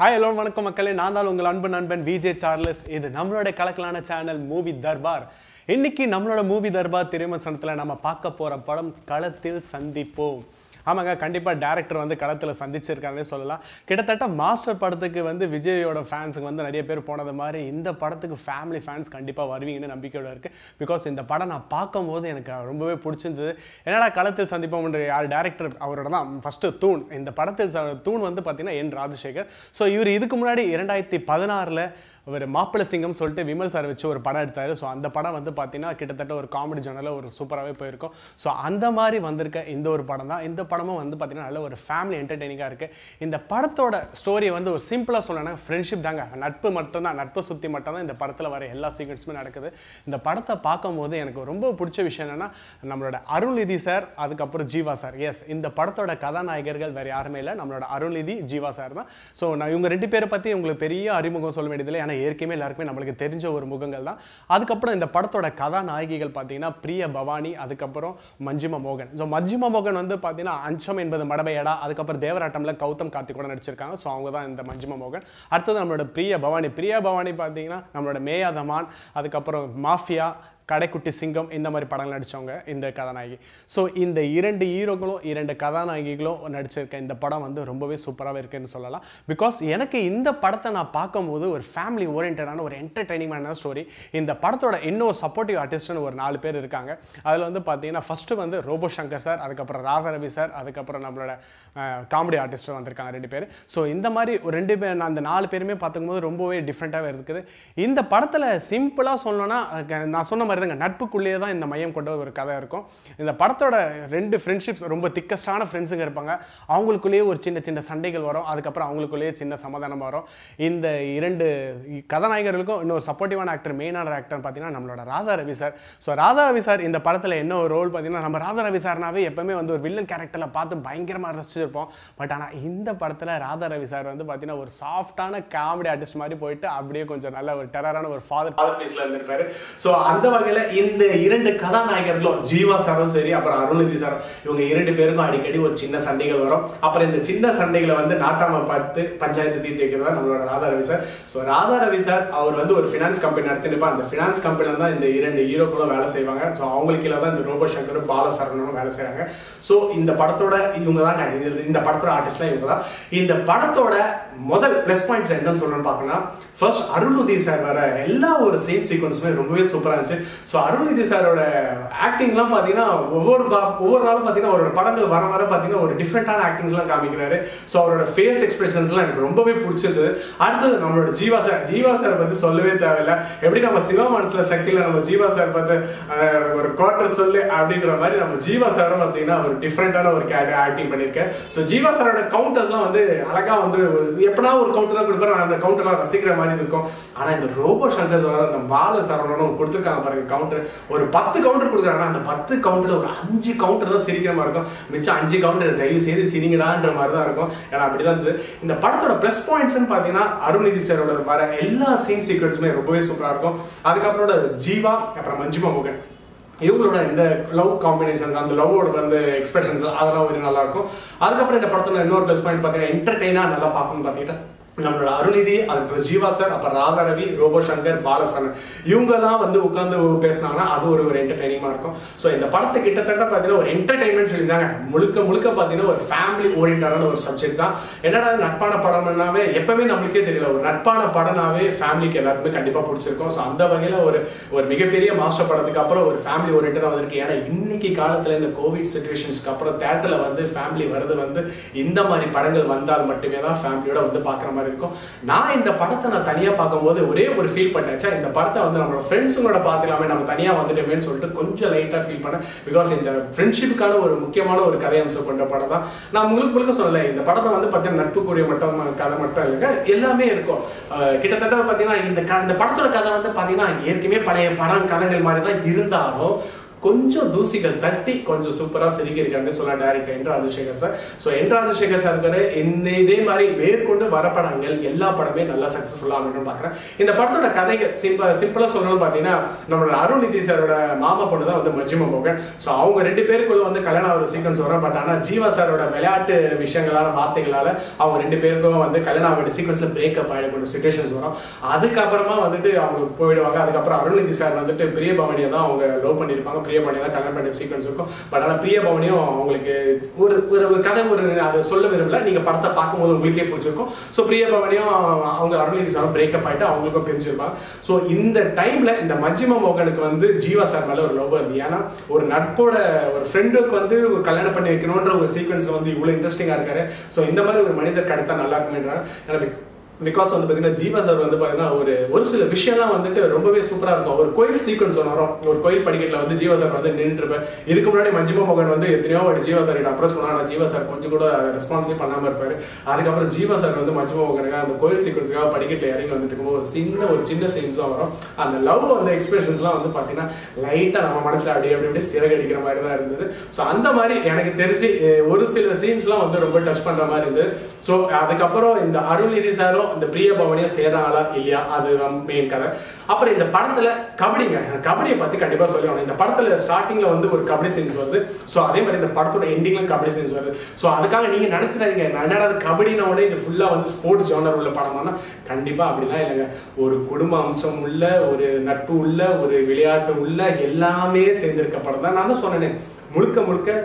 Hi hello வணக்கம் மக்களே, நான் தான் உங்கள் அன்பு நண்பன் விஜே சார்லஸ். இது நம்மளோட கலக்கலான சேனல் மூவி தர்பார். இன்னைக்கு நம்மளோட மூவி தர்பார் திரைமசனத்தில் நம்ம பார்க்க போகிற படம் களத்தில் சந்திப்போம். ஆமாங்க, கண்டிப்பாக டேரக்டர் வந்து களத்தில் சந்திச்சிருக்காருன்னே சொல்லலாம். கிட்டத்தட்ட மாஸ்டர் படத்துக்கு வந்து விஜயோட ஃபேன்ஸுக்கு வந்து நிறைய பேர் போனது மாதிரி இந்த படத்துக்கு ஃபேமிலி ஃபேன்ஸ் கண்டிப்பாக வருவீங்கன்னு நம்பிக்கையோடு இருக்குது. பிகாஸ் இந்த படம் நான் பார்க்கும்போது எனக்கு ரொம்பவே பிடிச்சிருந்தது. என்னடா களத்தில் சந்திப்போம்ன்ற யார் டேரக்டர் அவரோட தான் ஃபஸ்ட்டு தூண். இந்த படத்தில் தூண் வந்து பார்த்தீங்கன்னா என் ராஜசேகர். ஸோ இவர் இதுக்கு முன்னாடி 2016 ஒரு மாப்பிள்ளை சிங்கம் சொல்லிட்டு விமல் சார் வச்சு ஒரு படம் எடுத்தார். ஸோ அந்த படம் வந்து பார்த்தீங்கன்னா கிட்டத்தட்ட ஒரு காமெடி ஜானரில் ஒரு சூப்பராகவே போயிருக்கும். ஸோ அந்த மாதிரி வந்திருக்க இந்த ஒரு படம் தான். இந்த படமும் வந்து பார்த்தீங்கன்னா நல்ல ஒரு ஃபேமிலி என்டர்டெய்னிங்காக இருக்குது. இந்த படத்தோட ஸ்டோரியை வந்து ஒரு சிம்பிளாக சொல்லணும்னா ஃப்ரெண்ட்ஷிப் தாங்க, நட்பு மட்டும்தான், நட்பை சுற்றி மட்டும்தான் இந்த படத்தில் வர எல்லா சீக்வன்ஸுமே நடக்குது. இந்த படத்தை பார்க்கும்போது எனக்கு ரொம்ப பிடிச்ச விஷயம் என்னென்னா நம்மளோட அருள்நிதி சார், அதுக்கப்புறம் ஜீவா சார். எஸ், இந்த படத்தோட கதாநாயகர்கள் வேறு யாருமே இல்லை, நம்மளோட அருள்நிதி ஜீவா சார் தான். ஸோ நான் இவங்க ரெண்டு பேரை பற்றி உங்களுக்கு பெரிய அறிமுகம் சொல்ல வேண்டியதில்லை, ஏன்னா ஏற்கனவே எல்லாருக்குமே நம்மளுக்கு தெரிஞ்ச ஒரு முகங்கள் தான். அதுக்கப்புறம் இந்த படத்தோட கதாநாயகிகள் பார்த்தீங்கன்னா பிரியா பவானி, அதுக்கப்புறம் மஞ்சிமா மோகன். ஸோ மஞ்சிமா மோகன் வந்து பார்த்தீங்கன்னா அஞ்சம் என்பது மடபையடா, அதுக்கப்புறம் தேவராட்டம்ல கௌதம் கார்த்திகோட நடிச்சிருக்காங்க. ஸோ அவங்க தான் இந்த மஞ்சிமா மோகன். அடுத்தது நம்மளோட பிரியா பவானி பார்த்தீங்கன்னா நம்மளோட மேயாதமான், அதுக்கப்புறம் மாஃபியா, கடைக்குட்டி சிங்கம், இந்த மாதிரி படங்கள் நடித்தவங்க இந்த கதாநாயகி. ஸோ இந்த இரண்டு ஹீரோக்களும் இரண்டு கதாநாயகிகளும் நடிச்சிருக்க இந்த படம் வந்து ரொம்பவே சூப்பராகவே இருக்குன்னு சொல்லலாம். பிகாஸ் எனக்கு இந்த படத்தை நான் பார்க்கும்போது ஒரு ஃபேமிலி ஓரியன்டான ஒரு என்டர்டெய்னிங்கான ஸ்டோரி. இந்த படத்தோட இன்னொரு சப்போர்ட்டிவ் ஆர்டிஸ்ட்னு ஒரு 4 பேர் இருக்காங்க. அதில் வந்து பார்த்தீங்கன்னா ஃபஸ்ட்டு வந்து ரோபோ சங்கர் சார், அதுக்கப்புறம் ராதா ரவி சார், அதுக்கப்புறம் நம்மளோட காமெடி ஆர்டிஸ்ட் வந்திருக்காங்க 2 பேர். ஸோ இந்த மாதிரி ஒரு 2 பேர், நான் அந்த 4 பேருமே பார்த்துக்கும்போது ரொம்பவே டிஃப்ரெண்ட்டாகவே இருக்குது. இந்த படத்தில் சிம்பிளாக சொல்லணும்னா நான் சொன்ன மாதிரி நட்புக்குள்ளேயே தான் இந்த மையம் கொண்ட ஒரு கதை இருக்கும். இந்த படத்தோட 2 ஃப்ரெண்ட்ஷிப்ஸ் ரொம்ப திக்கஸ்டான ஃப்ரெண்ட்ஸுங்க இருப்பாங்க. அவங்களுக்குள்ளேயே ஒரு சின்ன சின்ன சண்டைகள் வரும், அதுக்கப்புறம் அவங்களுக்குள்ளேயே சின்ன சமாதானம் வரும். இந்த 2 கதாநாயகர்களுக்கும் இன்னொரு சப்போர்ட்டிவான ஆக்டர், மெயினான ஆக்டர் பார்த்தீங்கன்னா நம்மளோட Radha Ravi sir. So Radha Ravi sir இந்த படத்தில் என்ன ஒரு ரோல் பார்த்தீங்கன்னா, நம்ம ராதா ரவி சார்னாவே எப்பவுமே வந்து ஒரு வில்லன் கேரக்டரில் பார்த்து பயங்கரமாக ரசிச்சிருப்போம். பட் ஆனால் இந்த படத்தில் ராதா ரவி சார் வந்து பார்த்தீங்கன்னா ஒரு சாஃப்டான காமெடி ஆர்டிஸ்ட் மாதிரி போயிட்டு அப்படியே கொஞ்சம் நல்ல ஒரு டெரரான ஒரு ஃபாதர் பீஸ்ல இருந்திருப்பாரு. ஸோ அந்த வகையில் இந்த 2 கதாநாயகர்களும் ஜீவா சாரும் சரி, அப்புறம் அருள்நிதி சாரும், இவங்க 2 பேருக்கும் அடிக்கடி ஒரு சின்ன சண்டைகள் வரும். அப்புறம் இந்த சின்ன சண்டைகளை வந்து நாட்டாம பார்த்து பஞ்சாயத்து தீர்த்து வைக்கிறதா நம்மளோட Radha Ravi sir. So Radha Ravi sir அவர் வந்து ஒரு ஃபினான்ஸ் கம்பெனி நடத்தினிப்பா. அந்த ஃபினான்ஸ் கம்பெனில தான் இந்த 2 ஹீரோக்களும் வேலை செய்வாங்க. ஸோ அவங்களுக்கு கீழே தான் இந்த ரோபோ சங்கரும் பாலசரவணனும் வேலை செய்றாங்க. ஸோ இந்த படத்தோட இவங்க தான், இந்த படத்தோட ஆர்டிஸ்ட்லாம் இவங்க தான். இந்த படத்தோட முதல் பிளஸ் பாயிண்ட்ஸ் என்னன்னு சொல்லணும்னு பார்க்கணும்னா, ஃபர்ஸ்ட் அருள்நிதி சார் வர எல்லா ஒரு சீன் சீக்வன்ஸுமே ரொம்பவே சூப்பராக இருந்துச்சு. ஸோ அருள்நிதி சாரோட ஆக்டிங்லாம் பார்த்தீங்கன்னா ஒவ்வொரு நாளும் பார்த்தீங்கன்னா அவரோட படங்கள் வர பார்த்தீங்கன்னா ஒரு டிஃப்ரெண்டான ஆக்டிங்ஸ்லாம் காமிக்கிறாரு. ஸோ அவரோட ஃபேஸ் எக்ஸ்பிரஷன்ஸ்லாம் எனக்கு ரொம்பவே பிடிச்சிருந்தது. அடுத்தது நம்மளோட ஜீவா சார் பற்றி சொல்லவே தேவையில்லை. எப்படி நம்ம சிவமானஸில் சக்தியில் நம்ம ஜீவா சார் பார்த்து ஒரு குவார்டர் சொல்லு அப்படின்ற மாதிரி நம்ம ஜீவா சாரும் பார்த்தீங்கன்னா ஒரு டிஃப்ரெண்டான ஒரு ஆக்டிங் பண்ணியிருக்கேன். ஸோ ஜீவா சாரோட கவுண்டர்ஸ்லாம் வந்து அழகாக வந்து எப்படா ஒரு கவுண்டர் தான் கொடுப்பாரு, அந்த கவுண்டர்லாம் ரசிக்கிற மாதிரி இருக்கும். ஆனால் இந்த ரோபோ சங்கர் சார், அந்த பாலசரவணனும் கொடுத்துருக்காங்க பாருங்க கவுண்டர். ஒரு 10 கவுண்டர் கொடுக்குறாங்கன்னா அந்த 10 கவுண்டர்ல ஒரு 5 கவுண்டர் தான் சிரிக்கிற மாதிரி இருக்கும். மிச்சம் 5 கவுண்டர் தயவு செய்து சிரிங்கடான்ற மாதிரி தான் இருக்கும். ஏன்னா அப்படிதான் இருந்தது. இந்த படத்தோட பிளஸ் பாயிண்ட்ஸ்ன்னு பார்த்தீங்கன்னா அருள்நிதி சாரோட வர எல்லா சீன் சீக்வன்ஸுமே ரொம்பவே சூப்பராக இருக்கும். அதுக்கப்புறம் ஜீவா, அப்புறம் மஞ்சிமா மோகன், இவங்களோட இந்த லவ் காம்பினேஷன்ஸ், அந்த லவ்வோட வந்து எக்ஸ்பிரஷன்ஸ், அதெல்லாம் ஒரு நல்லா இருக்கும். அதுக்கப்புறம் இந்த படத்தில் இன்னொரு ப்ளஸ் பாயிண்ட் பார்த்தீங்கன்னா என்டர்டெயினாக நல்லா பார்க்கணும்னு பார்த்தீங்கன்னா நம்மளோட அருள்நிதி, அதுக்கப்புறம் ஜீவா சார், அப்புறம் ராதா ரவி, ரோபோ சங்கர், பாலசரவணன், இவங்கெல்லாம் வந்து உட்காந்து பேசினாங்கன்னா அது ஒரு என்டர்டெய்னிங்காக இருக்கும். ஸோ இந்த படத்தை கிட்டத்தட்ட பார்த்தீங்கன்னா ஒரு என்டர்டெயின்மெண்ட் சொல்லியிருந்தாங்க. முழுக்க பார்த்தீங்கன்னா ஒரு ஃபேமிலி ஓரியன்டான ஒரு சப்ஜெக்ட் தான். என்னடா நட்பான படம்னாவே எப்பவுமே நம்மளுக்கே தெரியல, ஒரு நட்பான படம்னாவே ஃபேமிலிக்கு எல்லாருக்குமே கண்டிப்பாக பிடிச்சிருக்கும். ஸோ அந்த வகையில் ஒரு மிகப்பெரிய மாஸ்டர் படத்துக்கு அப்புறம் ஒரு ஃபேமிலி ஓரியன்டாக வந்திருக்கு. ஏன்னா இன்னைக்கு காலத்தில் இந்த கோவிட் சிச்சுவேஷன்ஸ்க்கு அப்புறம் தேட்டரில் வந்து ஃபேமிலி வருது வந்து இந்த மாதிரி படங்கள் வந்தால் மட்டுமே தான் ஃபேமிலியோட வந்து பார்க்குற மாதிரி இருக்கும். நான் இந்த படத்தை நான் தனியா பார்க்கும்போது ஒரே ஒரு ஃபீல் பண்ணேன், இந்த படத்தை வந்து நம்மளோட ஃப்ரெண்ட்ஸுங்களோட பார்த்துக்கலாமே, நம்ம தனியா வந்துட்டோமேன்னு சொல்லிட்டு கொஞ்சம் லைட்டா ஃபீல் பண்ணேன். பிகாஸ் இந்த ஃப்ரெண்ட்ஷிப்புக்கான ஒரு முக்கியமான ஒரு கதை அம்சம் கொண்ட படம் தான். நான் முழுக்க சொல்லலை, இந்த படத்தை வந்து பார்த்தீங்கன்னா நட்புக்குரிய மட்டும் கதை மட்டும் இல்லைங்க, எல்லாமே இருக்கும். கிட்டத்தட்ட பார்த்தீங்கன்னா இந்த படத்தோட கதை வந்து பார்த்தீங்கன்னா ஏற்கனவே பழைய படம் கதைகள் மாதிரி தான் இருந்தாலும் கொஞ்சம் தூசிகள் தட்டி கொஞ்சம் சூப்பரா செதுக்கியிருக்காங்க சொல்ல டைரக்டர் என் ராஜசேகர் சார். ஸோ என் ராஜசேகர் சார் இதே மாதிரி மேற்கொண்டு வர படங்கள் எல்லா படமே நல்லா சக்சஸ்ஃபுல்லா அமைன்னு பாக்குறேன். இந்த படத்தோட கதைகள் சிம்பிளா சொல்லணும்னு பாத்தீங்கன்னா, நம்மளோட அருள்நிதி சாரோட மாமா பொண்ணு தான் வந்து மஜ்ஜிமா மோகன். ஸோ அவங்க 2 பேருக்குள்ள வந்து கல்யாணம் ஒரு சீக்வன்ஸ் வரும். பட் ஆனா ஜீவா சாரோட விளையாட்டு விஷயங்களால வார்த்தைகளால அவங்க 2 பேருக்கும் வந்து கல்யாணம் ஆகிட்டு சீக்வன்ஸ்ல பிரேக்கப் ஆகிடக்கூடிய சுச்சுவேஷன்ஸ் வரும். அதுக்கப்புறமா வந்துட்டு அவங்க போயிடுவாங்க. அதுக்கப்புறம் அருள்நிதி சார் வந்துட்டு பிரியபவனியை தான் அவங்க லவ் பண்ணியிருப்பாங்க. பிரியபவனியை தான் கல்யாணம் பண்ணி சீக்வன்ஸ் இருக்கும். பட் ஆனால் பிரியபவனியும் அவங்களுக்கு ஒரு கதை அதை சொல்ல விரும்பல. நீங்க படத்தை பார்க்கும்போது உங்களுக்கே பிடிச்சிருக்கும். ஸோ பிரியபவனியும் அவங்க அருள்நிதி சாரும் பிரேக்கப் ஆகிட்டு அவங்களுக்கும் பிரிஞ்சிருப்பாங்க. ஸோ இந்த டைம்ல இந்த மஜ்ஜிமா மோகனுக்கு வந்து ஜீவா சார் மேல ஒரு லவ் வருது. ஏன்னா ஒரு நட்போட ஒரு ஃப்ரெண்டுக்கு வந்து கல்யாணம் பண்ணி வைக்கணும்ன்ற ஒரு சீக்வன்ஸ்ல வந்து இவ்வளவு இன்ட்ரெஸ்டிங்கா இருக்காரு. ஸோ இந்த மாதிரி ஒரு மனிதர் கிடைத்தா நல்லா இருக்குமேன்றாங்க. பிகாஸ் வந்து பார்த்தீங்கன்னா ஜீவா சார் வந்து பார்த்தீங்கன்னா ஒரு சில விஷயம்லாம் வந்துட்டு ரொம்பவே சூப்பராக இருக்கும். ஒரு கோயில் சீக்வன்ஸ் ஒன்று வரும். ஒரு கோயில் படிக்கட்டில் வந்து ஜீவா சார் வந்து நின்றுருப்பேன். இதுக்கு முன்னாடி மஜ்ஜிமா மோகன் வந்து எத்தனையோ ஜீவா சார் அப்ரோச் பண்ணாங்க. ஜீவா சார் கொஞ்சம் கூட ரெஸ்பான்ஸே பண்ணாமல் இருப்பாரு. அதுக்கப்புறம் ஜீவா சார் வந்து மஜ்ஜிமா மோகனுக்கு அந்த கோயில் சீக்வன்ஸுக்காக படிக்கட்டில் இறங்கி வந்துட்டு இருக்கும்போது ஒரு சின்ன சீன்ஸும் வரும். அந்த லவ் அந்த எக்ஸ்பிரஷன்ஸ்லாம் வந்து பார்த்தீங்கன்னா லைட்டாக நம்ம மனசில் அப்படியே சிறகடிக்கிற மாதிரி தான் இருந்தது. ஸோ அந்த மாதிரி எனக்கு தெரிஞ்சு ஒரு சில சீன்ஸ்லாம் வந்து ரொம்ப டச் பண்ணுற மாதிரி இருந்தது. ஸோ அதுக்கப்புறம் இந்த அருள்நிதி சாரும் இந்த பிரியபவனியா சேராங்களா இல்லையா, அதுதான் மெயின் கதை. அப்புறம் இந்த படத்துல கபடியை பத்தி கண்டிப்பா சொல்லணும். இந்த படத்துல ஸ்டார்டிங்ல வந்து ஒரு கபடி சீன்ஸ் வருது. ஸோ அதே மாதிரி இந்த படத்தோட எண்டிங்ல கபடி சீன்ஸ் வருது. ஸோ அதுக்காக நீங்க நினைச்சிடாதீங்க என்னடா கபடின உடனே இது ஃபுல்லா வந்து ஸ்போர்ட்ஸ் ஜானர் உள்ள படமானா கண்டிப்பா அப்படிலாம் இல்லைங்க. ஒரு குடும்ப அம்சம் உள்ள, ஒரு நட்பு உள்ள, ஒரு விளையாட்டு உள்ள எல்லாமே சேர்ந்திருக்க படம் தான். நான் தான் சொன்னேன், முழுக்க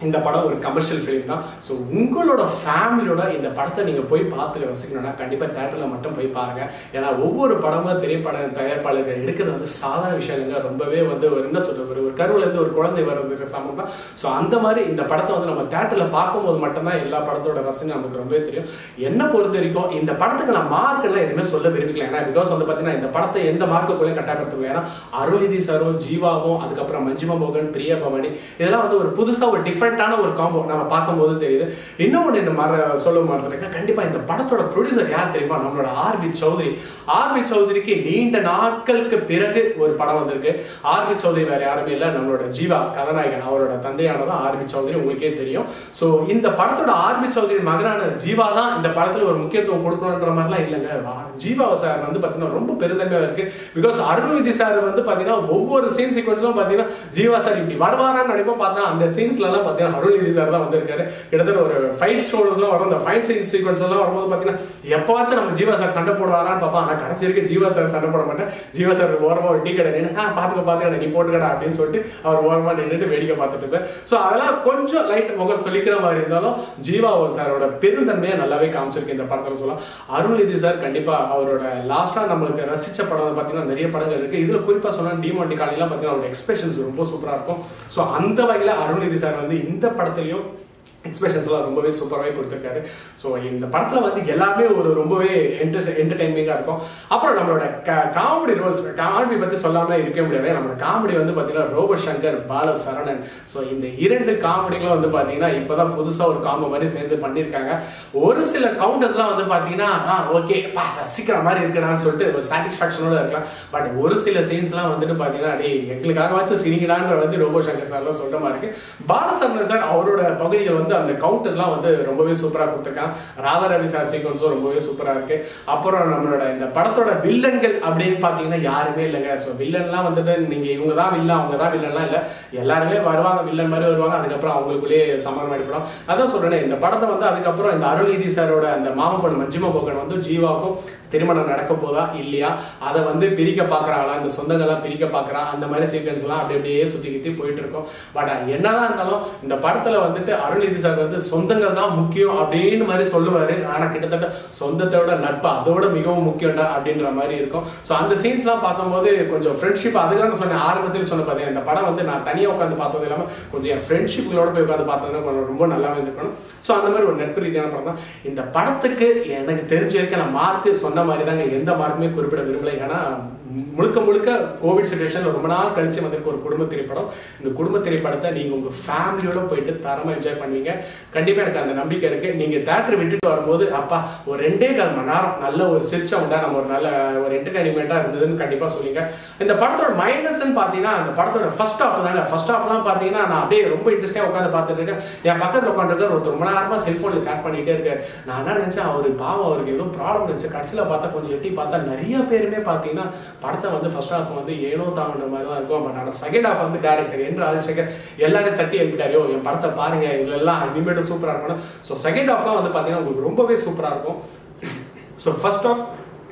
இந்த படம் ஒரு கமர்ஷியல் ஃபிலிம் தான். ஸோ உங்களோட ஃபேமிலியோட இந்த படத்தை நீங்கள் போய் பார்த்து ரசிக்கணும்னா கண்டிப்பாக தேட்டரில் மட்டும் போய் பாருங்கள். ஏன்னா ஒவ்வொரு படமும் திரைப்பட தயாரிப்பாளர்கள் எடுக்கிறது வந்து சாதாரண விஷயம் இல்லைங்க. ரொம்பவே வந்து என்ன சொல்கிறது, ஒரு கருவிலேருந்து ஒரு குழந்தை வர்றதுக்கு சமம் தான். ஸோ அந்த மாதிரி இந்த படத்தை வந்து நம்ம தேட்டரில் பார்க்கும்போது மட்டும்தான் எல்லா படத்தோட ரசனை நமக்கு ரொம்பவே தெரியும். என்னை பொறுத்த வரைக்கும் இந்த படத்துக்கு நான் மார்க்கெல்லாம் எதுவுமே சொல்ல விரும்பிக்கல. ஏன்னா பிகாஸ் வந்து பார்த்தீங்கன்னா இந்த படத்தை எந்த மார்க்குள்ளேயும் கட்டாயப்படுத்தல. ஏன்னா அருள்நிதி சாரும் ஜீவாவும் அதுக்கப்புறம் மஜ்ஜிமா மோகன், பிரியபவனி இதெல்லாம் வந்து ஒரு புதுசாக ஒரு டிஃப்ரெண்டான ஒரு காம்போ நம்ம பார்க்கும்போது தெரியுது. இன்னொன்று இந்த மாதிரி சொல்ல மாட்டேன். கண்டிப்பா இந்த படத்தோட ப்ரொடியூசர் யார் தெரியுமா? நம்மளோட ஆர்பி சௌத்ரி. ஆர்பி சௌத்ரிக்கு நீண்ட நாட்களுக்கு பிறகு ஒரு படம் வந்திருக்கு. ஆர்பி சௌத்ரி வேற யாருமே இல்லை, நம்மளோட ஜீவா கதாநாயகன் அவரோட தந்தையானதான் ஆர்பி சௌத்ரி, உங்களுக்கே தெரியும். ஸோ இந்த படத்தோட ஆர்பி சௌத்ரி மகனான ஜீவா தான் இந்த படத்துல ஒரு முக்கியத்துவம் கொடுக்கணுன்ற மாதிரிலாம் இல்லைங்க. ஜீவா சார் வந்து பார்த்தீங்கன்னா ரொம்ப பெருந்தன்மையா இருக்கு. பிகாஸ் அருள்நிதி சார் வந்து பார்த்தீங்கன்னா ஒவ்வொரு சீன் சீக்வன்ஸ்லும் பார்த்தீங்கன்னா ஜீவா சார் இப்படி வருவாரான்னு நினைப்போம். பார்த்தா அந்த சீன்ஸ்லாம் பார்த்தீங்கன்னா அருள்நிதி சார் தான் வந்திருக்காரு. கிட்டத்தட்ட ஒரு ஃபைட் ஷோஸ்லாம் வரும். அந்த ஃபைட் சீக்வன்ஸ் எல்லாம் வரும்போது பார்த்தீங்கன்னா எப்பவாச்சும் நம்ம ஜீவா சார் சண்டை போடுவாரான்னு பார்ப்போம். ஆனால் கடைசி வரைக்கும் ஜீவா சார் சண்டை போட மாட்டேன். ஜீவா சார் ஓரமாக ஒரு டீ கடை நின்று பார்த்துக்க நீ போட்டுக்கடா அப்படின்னு சொல்லிட்டு அவர் ஓரமாக நின்றுட்டு வேடிக்கை பார்த்துட்டு இருப்பேன். ஸோ அதெல்லாம் கொஞ்சம் லைட் முகம் சொல்லிக்கிற மாதிரி இருந்தாலும் ஜீவா சாரோட பெருந்தன்மையை நல்லாவே காமிச்சிருக்கு இந்த படத்தில் சொல்லலாம். அருள்நிதி சார் கண்டிப்பா அவரோட லாஸ்டா நம்மளுக்கு ரசிச்ச படம் பார்த்தீங்கன்னா நிறைய படங்கள் இருக்கு. இதுல குறிப்பா சொன்னா டிமாண்டி காலையெல்லாம் பார்த்தீங்கன்னா அவரோட எக்ஸ்பிரஷன்ஸ் ரொம்ப சூப்பரா இருக்கும். ஸோ அந்த வகையில் அருள்நிதி சார் வந்து இந்த படத்துலையும் எக்ஸ்பிரஷன்ஸ்லாம் ரொம்பவே சூப்பராகவே கொடுத்துருக்காரு. ஸோ இந்த படத்தில் வந்து எல்லாமே ஒரு ரொம்பவே என்டர்டைன்மெண்ட்டாக இருக்கும். அப்புறம் நம்மளோட காமெடி ரோல்ஸ், காமெடி பற்றி சொல்லாமல் இருக்கவே முடியாது. நம்மளோட காமெடி வந்து பார்த்தீங்கன்னா ரோபோ சங்கர், பாலசரவணன். ஸோ இந்த 2 காமெடிகளும் வந்து பார்த்தீங்கன்னா இப்போ தான் புதுசாக ஒரு காம்போ மாதிரி சேர்ந்து பண்ணியிருக்காங்க. ஒரு சில கவுண்டர்ஸ்லாம் வந்து பார்த்தீங்கன்னா ஓகே ரசிக்கிற மாதிரி இருக்கடான்னு சொல்லிட்டு ஒரு சாட்டிஸ்ஃபேக்ஷனோட இருக்கலாம். பட் ஒரு சில சீன்ஸ்லாம் வந்துட்டு பார்த்தீங்கன்னா எங்களுக்காக வச்சு சிரிக்கிறான்ற வந்து ரோபோ சங்கர் சார்லாம் சொல்கிற மாதிரி இருக்கு. பாலசரவணன் சார் அவரோட பகுதிகள் வந்து அந்த கவுண்டர்லாம் வந்து ரொம்பவே சூப்பராக கொடுத்துருக்காங்க. ராதா ரவி சார் சீக்வன்ஸும் ரொம்பவே சூப்பராக இருக்கு. அப்புறம் நம்மளோட இந்த படத்தோட வில்லன்கள் அப்படின்னு பார்த்தீங்கன்னா யாருமே இல்லைங்க. ஸோ வில்லன்லாம் வந்துட்டு நீங்கள் இவங்க தான் வில்லன் அவங்க தான் வில்லன்லாம் இல்லை, எல்லாருமே வருவாங்க, வில்லன் மாதிரி வருவாங்க. அதுக்கப்புறம் அவங்களுக்குள்ளேயே சமரம் ஆகிடும். அதான் சொல்றேன், இந்த படத்தை வந்து அதுக்கப்புறம் இந்த அருள்நிதி சாரோட அந்த மாமா பொண்ணு மஜ்ஜிமா மோகன் வந்து ஜீவாவுக்கும் திருமணம் நடக்க போதா இல்லையா, அதை வந்து பிரிக்க பார்க்குறாங்களா, இந்த சொந்தங்கள்லாம் பிரிக்க பார்க்குறா, அந்த மாதிரி சீக்வன்ஸ்லாம் அப்படியே சுற்றி போயிட்டு இருக்கோம். பட் என்னதான் இருந்தாலும் இந்த படத்தில் வந்துட்டு அருள்நிதி சார் வந்து சொந்தங்கள் தான் முக்கியம் அப்படின்னு மாதிரி சொல்லுவாரு. ஆனால் கிட்டத்தட்ட சொந்தத்தோட நட்பு அதோட மிகவும் முக்கியம்டா அப்படின்ற மாதிரி இருக்கும். ஸோ அந்த சீன்ஸ்லாம் பார்க்கும்போது கொஞ்சம் ஃப்ரெண்ட்ஷிப், அதுதான் சொன்னேன் ஆரம்பத்தில் சொன்ன பார்த்தேன், இந்த படம் வந்து நான் தனியாக உட்காந்து பார்த்தது இல்லாமல் கொஞ்சம் என் ஃப்ரெண்ட்ஷிப்புகளோட போய் உட்காந்து பார்த்ததுன்னா கொஞ்சம் ரொம்ப நல்லாவே இருக்கணும். ஸோ அந்த மாதிரி ஒரு நட்பு ரீதியான படம் தான். இந்த படத்துக்கு எனக்கு தெரிஞ்சிருக்க நான் மார்க்கு சொன்ன மாதிரி தாங்க, எந்த மார்க்குமே குறிப்பிட விரும்பல. ஏன்னா முழுக்க முழுக்க கோவிட் சிச்சுவேஷன்ல ரொம்ப நாள் கழிச்சு வந்திருக்க ஒரு குடும்ப திரைப்படம். இந்த குடும்ப திரைப்படத்தை நீங்க உங்க ஃபேமிலியோட போயிட்டு தரமா என்ஜாய் பண்ணுவீங்க. கண்டிப்பா எனக்கு அந்த நம்பிக்கை இருக்கு. நீங்க தியேட்டர் விட்டுட்டு வரும்போது அப்பா ஒரு 2.25 மணி நேரம் நல்ல ஒரு சிரிச்சா உண்டா, நம்ம ஒரு நல்ல ஒரு என்டர்டைன்மெண்டா இருந்ததுன்னு கண்டிப்பா சொல்லுங்க. இந்த படத்தோட மைனஸ்ன்னு பாத்தீங்கன்னா அந்த படத்தோட ஃபர்ஸ்ட் ஹாஃப் தாங்க. ஃபர்ஸ்ட் ஹாஃப்லாம் பாத்தீங்கன்னா நான் அப்படியே ரொம்ப இன்ட்ரெஸ்டா உட்காந்து பார்த்துட்டு இருக்கேன். என் பக்கத்துல உட்காந்துருக்க ஒருத்தர் ரொம்ப நேரமா செல்போன்ல சாட் பண்ணிட்டே இருக்காரு. நான் என்ன நினைச்சேன், அவரு பாவம் அவருக்கு ஏதோ ப்ராப்ளம் இருந்துச்சு. கடைசியில பார்த்தா கொஞ்சம் எட்டி பார்த்தா நிறைய பேருமே பாத்தீங்கன்னா படத்தை வந்து ஃபர்ஸ்ட் ஹாஃப் வந்து ஏனோ தாங்கன்ற மாதிரி தான் இருக்கும். பட் ஆனால் செகண்ட் ஹாஃப் வந்து டைரக்டர் என் ராஜசேகர் எல்லாரும் தட்டி எழுப்பிட்டாரோ என் படத்தை பாருங்க, இதெல்லாம் இனிமேட்டு சூப்பரா இருக்கணும். ஸோ செகண்ட் ஹாஃப்லாம் வந்து பாத்தீங்கன்னா உங்களுக்கு ரொம்பவே சூப்பரா இருக்கும். So first half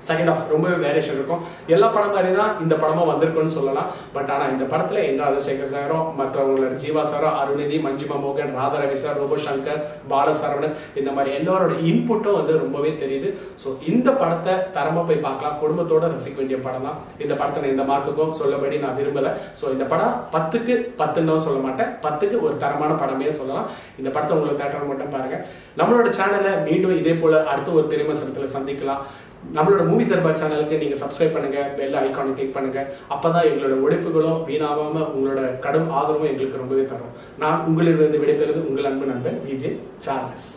second half ரொம்பவே வேரியேஷன் இருக்கும். எல்லா படம் மாதிரி தான் இந்த படமும் வந்திருக்குன்னு சொல்லலாம். பட் ஆனால் இந்த படத்தில் என் ராஜசேகர் சாரோ, மற்றவங்களோட ஜீவா சாரோ, அருணிதி, மஞ்சிமா மோகன், ராதாரவி சார், ரோபோ சங்கர், பாலசரவணன், இந்த மாதிரி எல்லாரோட இன்புட்டும் வந்து ரொம்பவே தெரியுது. ஸோ இந்த படத்தை தரமாக போய் பார்க்கலாம், குடும்பத்தோட ரசிக்க வேண்டிய படம் தான். இந்த படத்தை நான் இந்த மார்க்குக்கும் சொல்லபடி நான் விரும்பலை. ஸோ இந்த படம் 10க்கு 10ன்னு சொல்ல மாட்டேன், 10க்கு ஒரு தரமான படமே சொல்லலாம். இந்த படத்தை உங்களுக்கு தேட்டர் மட்டும் பாருங்க. நம்மளோட சேனலை மீண்டும் இதே போல அடுத்த ஒரு திரைமசனத்தில் சந்திக்கலாம். நம்மளோட மூவி தர்பார் சேனலுக்கு நீங்க சப்ஸ்கிரைப் பண்ணுங்க, பெல் ஐகானை கிளிக் பண்ணுங்க. அப்பதான் எங்களோட உழைப்புகளும் வீணாகாம உங்களோட கடும் ஆதரவும் எங்களுக்கு ரொம்பவே தரும். நான் உங்களிடமிருந்து விடைபெறுவது உங்கள் அன்பு நண்பன் விஜய் சார்லஸ்.